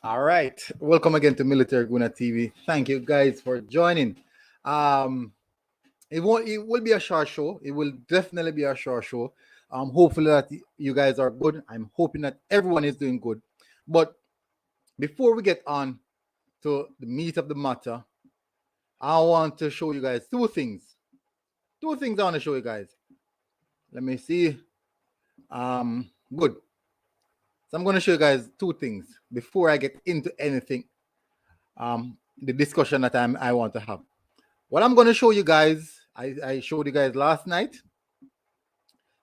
All right. Welcome again to Military Gooner TV. Thank you guys for joining. Um, it will be a short show. It will definitely be a short show. Hopefully that you guys are good. I'm hoping that everyone is doing good. But before we get on to the meat of the matter, I want to show you guys two things. Two things I want to show you guys. Let me see. Good. So I'm going to show you guys two things before I get into anything. The discussion that I want to have. What I'm going to show you guys, I showed you guys last night.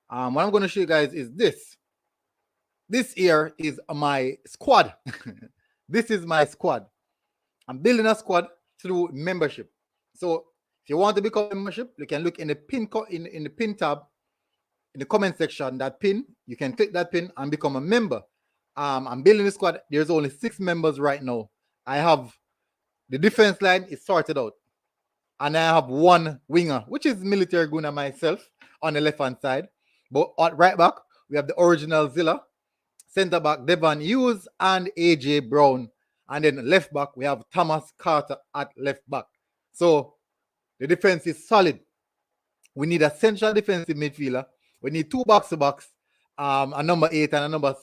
What I'm going to show you guys is this. This here is my squad. This is my squad. I'm building a squad through membership. So if you want to become a membership, you can look in the pin in the pin tab in the comment section. That pin, you can click that pin and become a member. I'm building the squad. There's only 6 members right now. I have the defense line is sorted out. And I have one winger, which is Military Gooner myself on the left-hand side. But at right back, we have the original Zilla. Center back, Devon Hughes and AJ Brown. And then left back, we have Thomas Carter at left back. So the defense is solid. We need a central defensive midfielder. We need 2 box-to-box, a number 8 and a number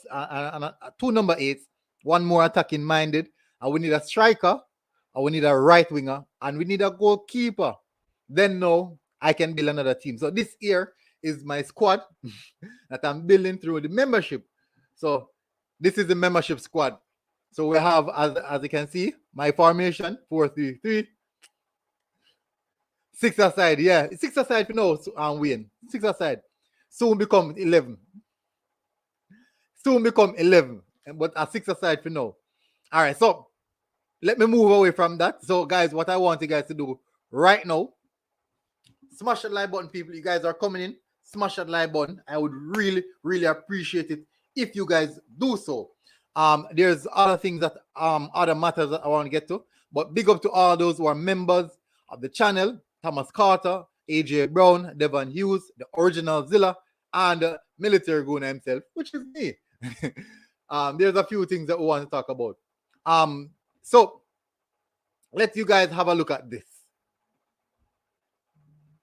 2 number 8s, one more attacking minded. And we need a striker. And we need a right winger, and we need a goalkeeper. Then no, I can build another team. So this here is my squad that I'm building through the membership. So this is the membership squad. So we have, as you can see, my formation 4-3-3. 6 aside, yeah, 6 aside for now. I'm win 6 aside. Soon become 11. Soon become 11, but a 6 aside for now. All right, so let me move away from that. So, guys, what I want you guys to do right now, smash that like button, people. You guys are coming in. Smash that like button. I would really, really appreciate it if you guys do so. There's other things that other matters that I want to get to. But big up to all those who are members of the channel. Thomas Carter, AJ Brown, Devon Hughes, the original Zilla, and Military Gooner himself, which is me. There's a few things that we want to talk about. So let you guys have a look at this.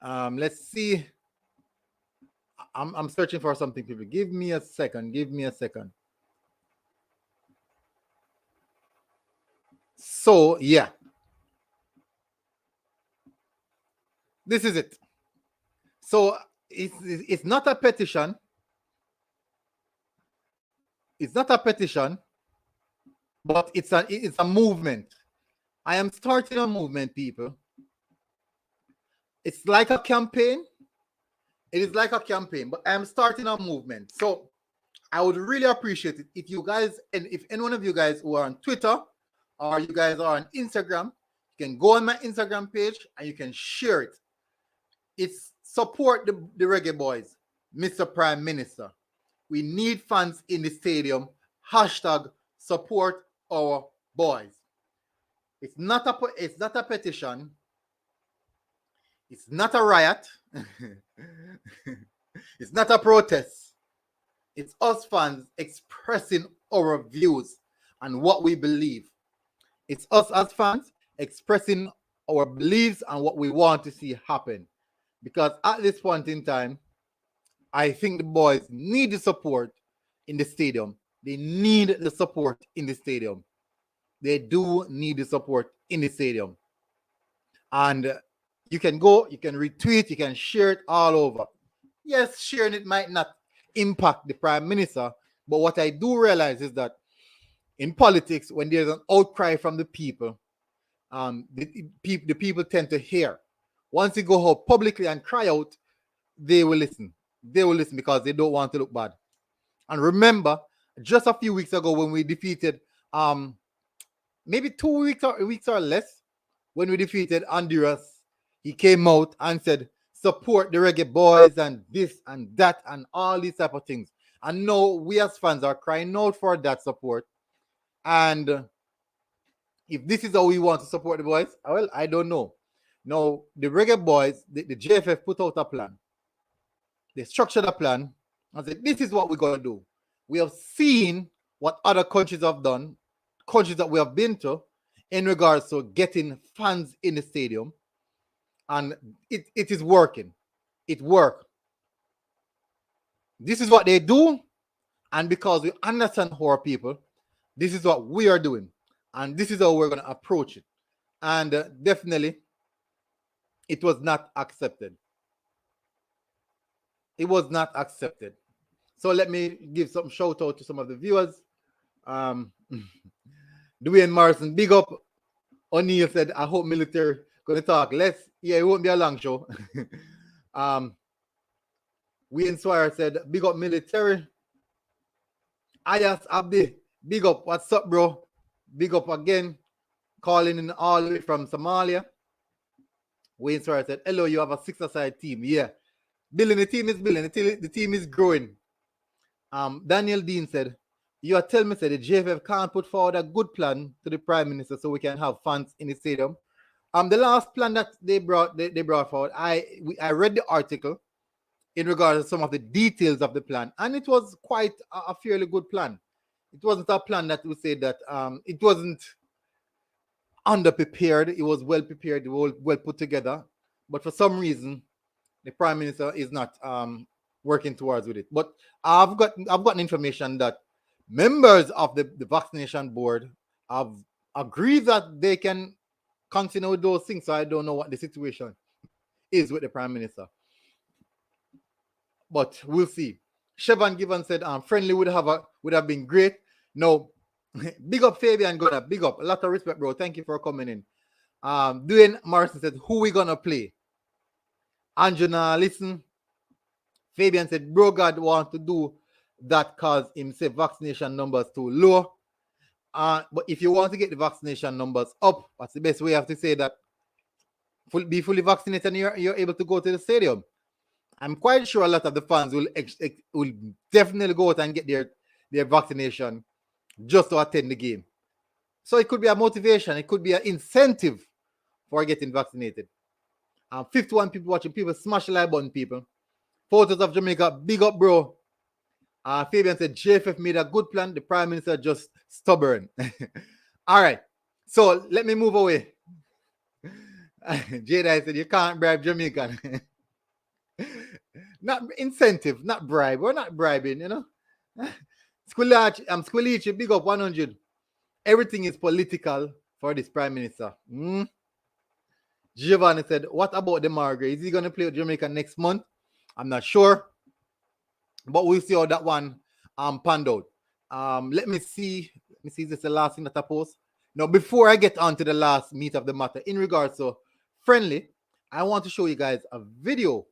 Let's see. I'm searching for something, people. Give me a second. Give me a second. So yeah, this is it. So it's not a petition. It's not a petition, but it's a movement. I am starting a movement, people. It's like a campaign. It is like a campaign, but I am starting a movement. So I would really appreciate it if you guys, and if any one of you guys who are on Twitter or you guys are on Instagram, you can go on my Instagram page and you can share it. It's support the Reggae Boyz, Mr. Prime Minister. We need fans in the stadium. Hashtag support our boys. It's not a petition. It's not a riot. It's not a protest. It's us fans expressing our views and what we believe. It's us as fans expressing our beliefs and what we want to see happen. Because at this point in time, I think the boys need the support in the stadium. They need the support in the stadium. They do need the support in the stadium. And you can go, you can retweet, you can share it all over. Yes, sharing it might not impact the Prime Minister, but what I do realize is that in politics, when there's an outcry from the people, the people tend to hear. Once you go out publicly and cry out, they will listen. They will listen because they don't want to look bad. And remember, just a few weeks ago when we defeated, maybe 2 weeks or less, when we defeated Honduras, he came out and said, support the Reggae Boyz and this and that and all these type of things. And now we as fans are crying out for that support. And if this is how we want to support the boys, well, I don't know. Now, the Reggae Boyz, the JFF put out a plan. They structured a plan and said, this is what we're going to do. We have seen what other countries have done countries that we have been to in regards to getting fans in the stadium, and it is working. It works. This is what they do, and because we understand our people, this is what we are doing, and this is how we're going to approach it. And definitely, it was not accepted. It was not accepted. So let me give some shout out to some of the viewers. Dwayne Morrison, big up. O'Neill said, I hope military gonna talk less. Yeah, it won't be a long show. Wayne Swire said, big up military. Ayas Abdi, big up. What's up, bro? Big up again. Calling in all the way from Somalia. Wayne Swire said, hello, you have a six-a-side team. Yeah. Building, the team is building. The team is growing. Daniel Dean said, you are telling me that the JFF can't put forward a good plan to the Prime Minister so we can have fans in the stadium. The last plan that they brought forward, I read the article in regards to some of the details of the plan, and it was quite a fairly good plan. It wasn't a plan that would say that it wasn't underprepared. It was well prepared, well put together. But for some reason, the Prime Minister is not working towards with it. But I've gotten information that members of the vaccination board have agreed that they can continue with those things. So I don't know what the situation is with the Prime Minister. But we'll see. Chevron Given said friendly would have been great. No, big up Fabian Gunner, big up. A lot of respect, bro. Thank you for coming in. Dwayne Morrison said, who we gonna play? Anjuna, listen. Fabian said, bro, God want to do that cause him say vaccination numbers too low. But if you want to get the vaccination numbers up, what's the best way you have to say that? Be fully vaccinated and you're able to go to the stadium. I'm quite sure a lot of the fans will definitely go out and get their vaccination just to attend the game. So it could be a motivation. It could be an incentive for getting vaccinated. 51 people watching. People smash the like button, people. Photos of Jamaica. Big up, bro. Fabian said, JFF made a good plan. The Prime Minister just stubborn. All right. So let me move away. Jada said, you can't bribe Jamaican. Not incentive, not bribe. We're not bribing, you know. Squilichi, big up 100. Everything is political for this Prime Minister. Giovanni said, what about the Margaret? Is he going to play with Jamaica next month? I'm not sure. But we'll see how that one panned out. Let me see. Is this the last thing that I post? Now, before I get on to the last meat of the matter, in regards to friendly, I want to show you guys a video.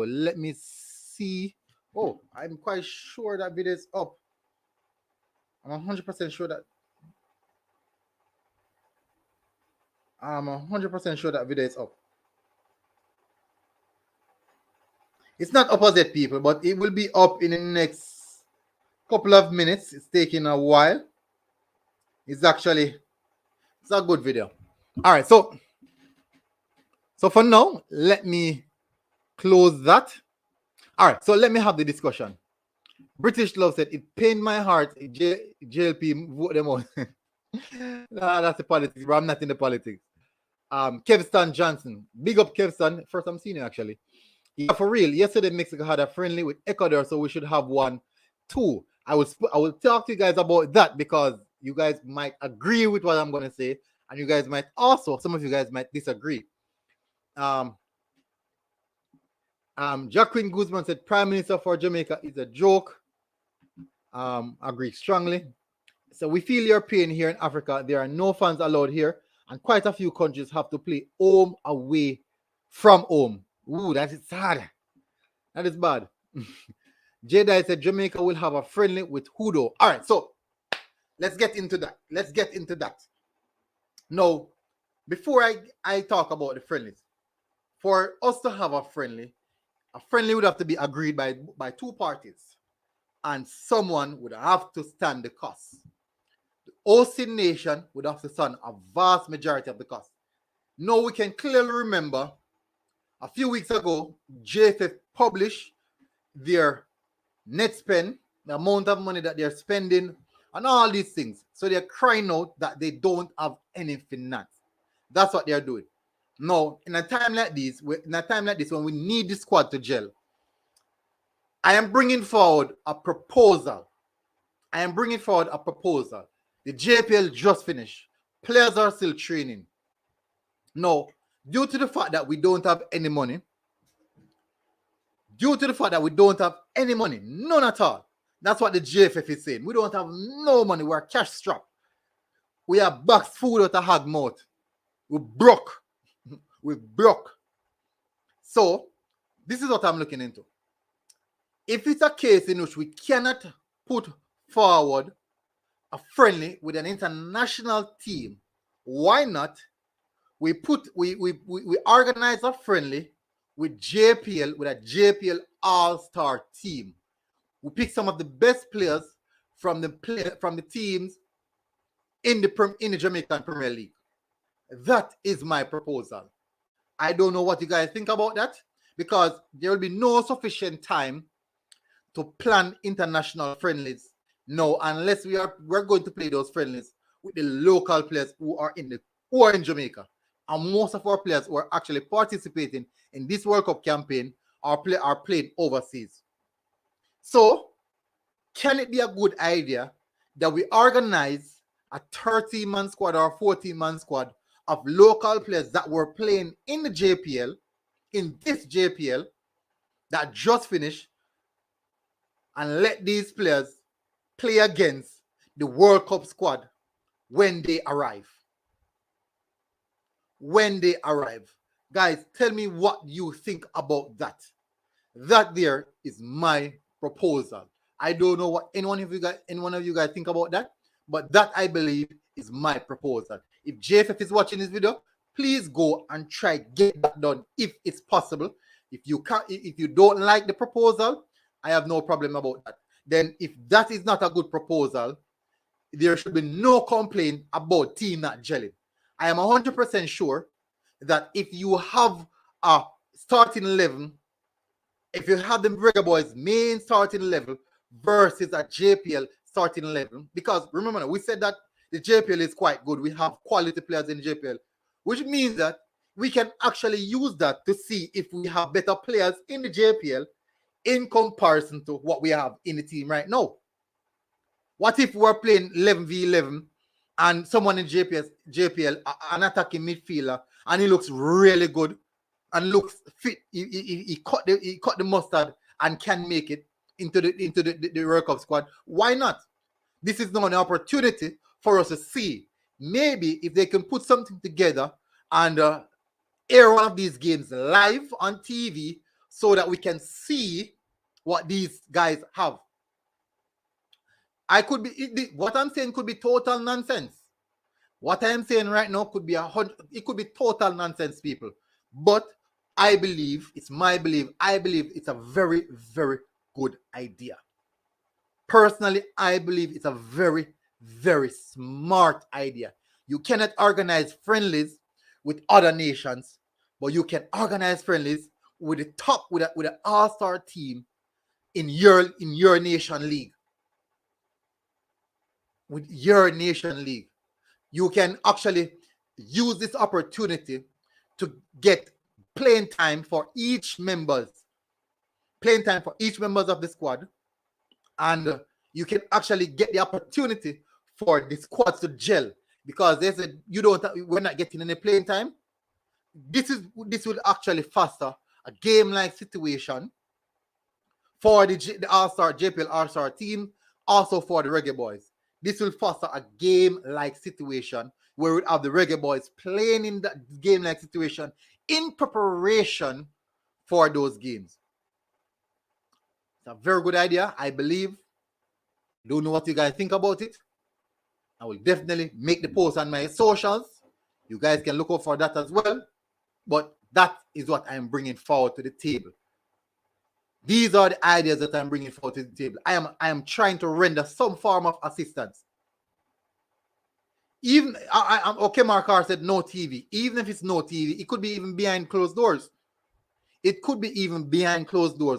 Let me see. Oh, I'm quite sure that video is up. I'm 100% sure that. I'm 100% sure that video is up. It's not up as yet, people, but it will be up in the next couple of minutes. It's taking a while. It's a good video. All right, so for now, let me close that. All right, so let me have the discussion. British Love said, it pained my heart. JLP vote them out. Nah, that's the politics, bro. I'm not in the politics. Kevston Johnson. Big up Kevston. First I'm seeing you, actually. Yeah, for real. Yesterday, Mexico had a friendly with Ecuador, so we should have one too. I will talk to you guys about that because you guys might agree with what I'm going to say, and you guys might also, some of you guys might disagree. Jacqueline Guzman said, Prime Minister for Jamaica is a joke. Agree strongly. So we feel your pain here in Africa. There are no fans allowed here, and quite a few countries have to play home away from home. Ooh, that is sad. That is bad. Jedi said Jamaica will have a friendly with Hudo. All right, so let's get into that. Now, before I talk about the friendlies, for us to have a friendly would have to be agreed by two parties, and someone would have to stand the cost. The hosting nation would have to stand a vast majority of the cost. Now we can clearly remember a few weeks ago, JFF published their net spend, the amount of money that they're spending and all these things. So they're crying out that they don't have any finance. That's what they're doing. Now, in a time like this, when we need the squad to gel, I am bringing forward a proposal. The JPL just finished. Players are still training. Now, due to the fact that we don't have any money, none at all. That's what the JFF is saying. We don't have no money. We're cash strapped. We have boxed food out of hog mouth. We're broke. So, this is what I'm looking into. If it's a case in which we cannot put forward a friendly with an international team, why not we organize a friendly with a JPL all-star team. We pick some of the best players from the teams in the Jamaican Premier League. That is my proposal. I don't know what you guys think about that, because there will be no sufficient time to plan international friendlies now, unless we're going to play those friendlies with the local players who are in Jamaica. And most of our players who are actually participating in this World Cup campaign are playing overseas. So, can it be a good idea that we organize a 30-man squad or a 14-man squad of local players that were playing in this JPL that just finished, and let these players play against the World Cup squad when they arrive? Guys, tell me what you think about that. That there is my proposal. I don't know what any one of you guys think about that, but that, I believe, is my proposal. If JFF is watching this video, please go and try get that done if it's possible. If you don't like the proposal, I have no problem about that. Then if that is not a good proposal, there should be no complaint about team not gelling. I am 100% sure that if you have a starting 11, if you have the Reggae Boyz main starting 11 versus a JPL starting 11, because remember, we said that the JPL is quite good. We have quality players in the JPL, which means that we can actually use that to see if we have better players in the JPL in comparison to what we have in the team right now. What if we're playing 11v11 and someone in JPL, an attacking midfielder, and he looks really good and looks fit? He cut the mustard and can make it into the World Cup squad. Why not? This is now an opportunity for us to see maybe if they can put something together and air one of these games live on TV so that we can see what these guys have. What I'm saying could be total nonsense. What I am saying right now could be total nonsense, people. But I believe, it's my belief, it's a very, very good idea. Personally, I believe it's a very, very smart idea. You cannot organize friendlies with other nations, but you can organize friendlies with an all-star team in your nation league. With your nation league, you can actually use this opportunity to get playing time for each members of the squad, and you can actually get the opportunity for the squads to gel, because they said we're not getting any playing time. This will actually foster a game-like situation for the All-Star JPL All-Star team, also for the Reggae Boyz. This will foster a game-like situation where we have the Reggae Boyz playing in that game-like situation in preparation for those games. It's a very good idea, I believe. Don't know what you guys think about it. I will definitely make the post on my socials. You guys can look out for that as well. But that is what I'm bringing forward to the table. These are the ideas that I'm bringing forward to the table. I am trying to render some form of assistance. Even okay, Mark said no TV. Even if it's no TV, it could be even behind closed doors.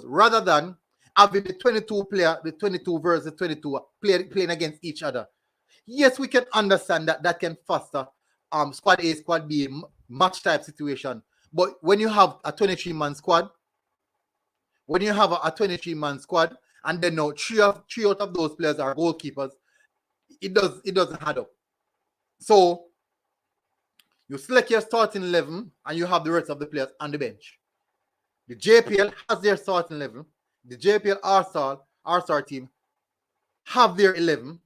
Rather than having the 22 versus 22 playing against each other. Yes, we can understand that can foster squad A, squad B match type situation. But when you have a 23-man squad, and then now three out of those players are goalkeepers, it doesn't add up. So you select your starting 11 and you have the rest of the players on the bench. The JPL has their starting 11. The JPL R-Star team have their 11.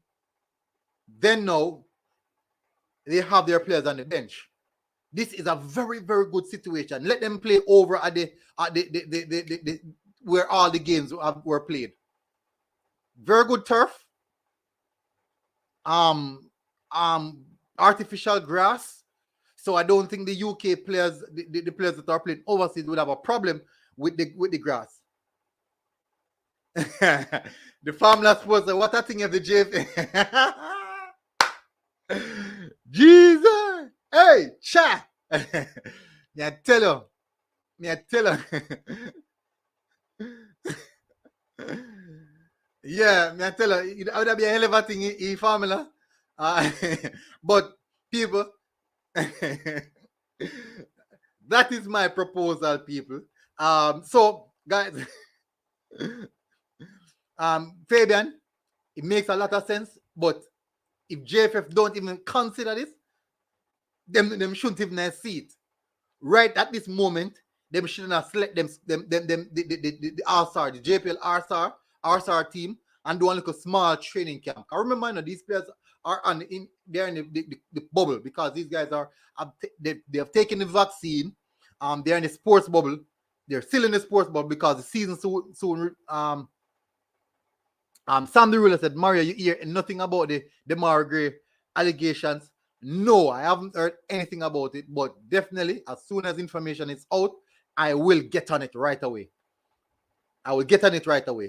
Then now they have their players on the bench. This is a very, very good situation. Let them play over at the where all the games were played. Very good turf. Artificial grass. So I don't think the UK players, the players that are playing overseas, would have a problem with the grass. The farmers was what I think of the JF. Jesus, hey, cha. Me I tell you. Yeah, me I tell you, it would be a hell of a thing in formula. But people, that is my proposal, people. So guys, Fabian, it makes a lot of sense, but if JFF don't even consider this, them shouldn't even see it. Right at this moment, them shouldn't have select the R-Star, the JPL R-Star team, and do a small training camp. I remember these players are they're in the bubble because these guys they have taken the vaccine. They're in the sports bubble. They're still in the sports bubble because the season soon. Sam the ruler said, Mario, you hear nothing about the Demar Gray allegations? No, I haven't heard anything about it, but definitely as soon as information is out, I will get on it right away.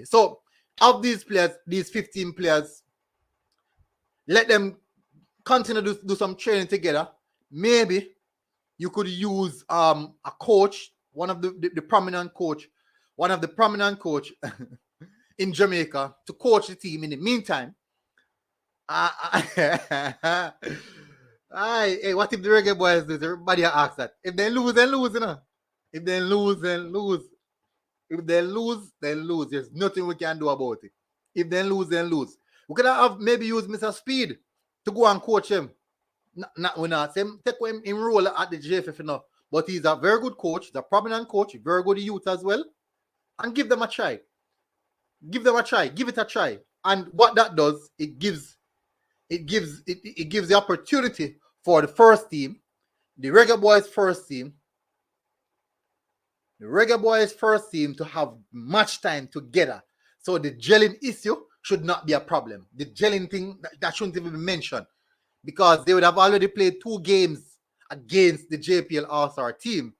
So of these players, these 15 players, let them continue to do some training together. Maybe you could use a coach, one of the prominent coach in Jamaica to coach the team in the meantime. Hey, what if the Reggae Boyz lose? Everybody asks that. If they lose, then lose, you know. If they lose, then lose. If they lose, then lose. There's nothing we can do about it. If they lose, then lose. We could have maybe used Mr. Speed to go and coach him. We're not saying take him in role at the JFF enough. But he's a very good coach, he's a prominent coach, very good youth as well. And give them a try. Give it a try. And what that does, it gives the opportunity for the first team, the Reggae Boyz first team to have much time together. So the gelling issue should not be a problem. The gelling thing, that shouldn't even be mentioned, because they would have already played 2 games against the JPL All-Star team.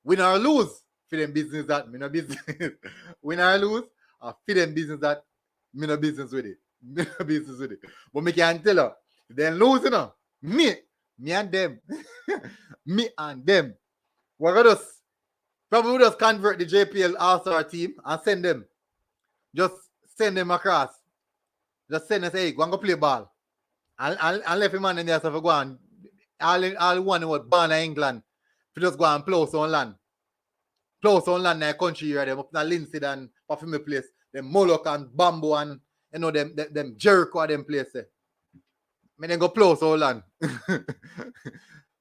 Win or lose, for them business that, me no business. Win or lose, for them business that, me no business with it. But me can tell her, if they lose, you know, me and them, we're gonna probably just convert the JPL All-Star team and send them across. Just send them, say, hey, go and go play ball. I'll let him man in there so go on. I'll one what born in England. If you just go and plow some land. In the country here, them up in Lindsay and off in my place. Them Moloch and Bamboo and them Jericho them places. Me then go plow some land.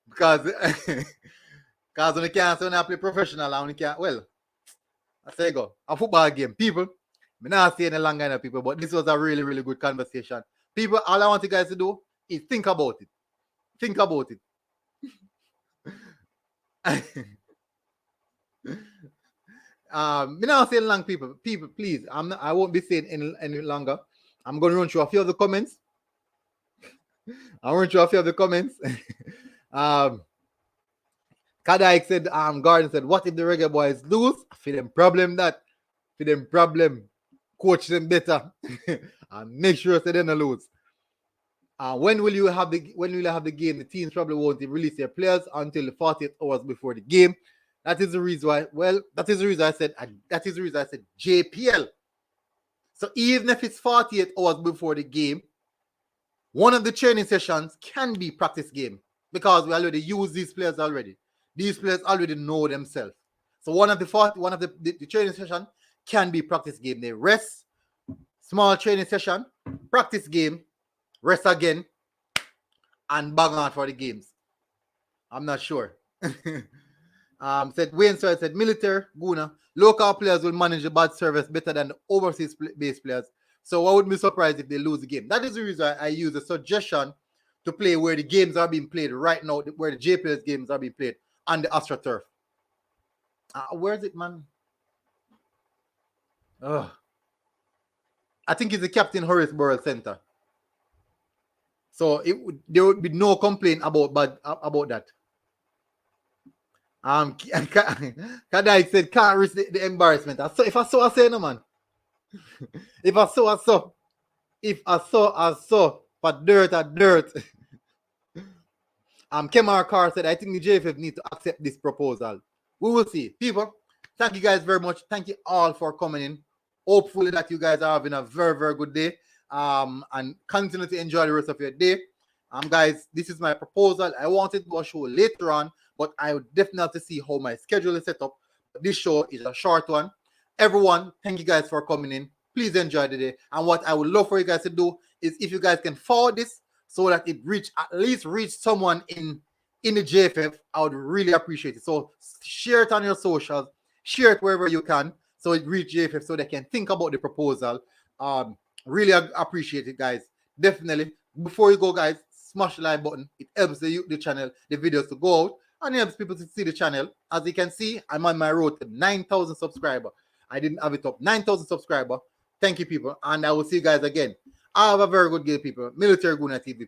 because when you can't say when I play professional and when you can't, well, I say go. A football game. People, me not say any longer enough people, but this was a really, really good conversation. People, all I want you guys to do is think about it. Me not saying long, people. People, please, I won't be saying any longer. I'm going to run through a few of the comments. Kadaik said, Garden said, what if the Reggae Boyz lose? For them problem, coach them better and make sure they don't lose. When will you have the game? The teams probably won't release their players until the 48 hours before the game. That is the reason why. Well, that is the reason I said JPL. So even if it's 48 hours before the game, one of the training sessions can be practice game because we already use these players already. These players already know themselves. So one of the training session can be practice game. They rest, small training session, practice game, rest again, and bang on for the games. I'm not sure. Said Wayne, so I said military, Guna, local players will manage the bad service better than the overseas based players. So I wouldn't be surprised if they lose the game. That is the reason I use a suggestion to play where the games are being played right now, where the JPLS games are being played on the AstroTurf. Where is it, man? I think it's the Captain Horace Center. So there would be no complaint about that. Kadai said can't risk the embarrassment. If I say no, man. If I saw for dirt at dirt. Kemar Carr said, I think the JFF need to accept this proposal. We will see. People, thank you guys very much. Thank you all for coming in. Hopefully that you guys are having a very, very good day. And continue to enjoy the rest of your day. Guys, this is my proposal. I wanted to do a show later on, but I would definitely have to see how my schedule is set up. This show is a short one. Everyone, thank you guys for coming in. Please enjoy the day. And what I would love for you guys to do is if you guys can forward this so that it at least reach someone in the JFF, I would really appreciate it. So share it on your socials, share it wherever you can, so it reach JFF so they can think about the proposal. Really appreciate it, guys. Definitely. Before you go, guys, smash the like button. It helps the channel, the videos to go out, and it helps people to see the channel. As you can see, I'm on my road to 9,000 subscribers. I didn't have it up. 9,000 subscribers. Thank you, people. And I will see you guys again. Have a very good day, people. Military Gooner TV.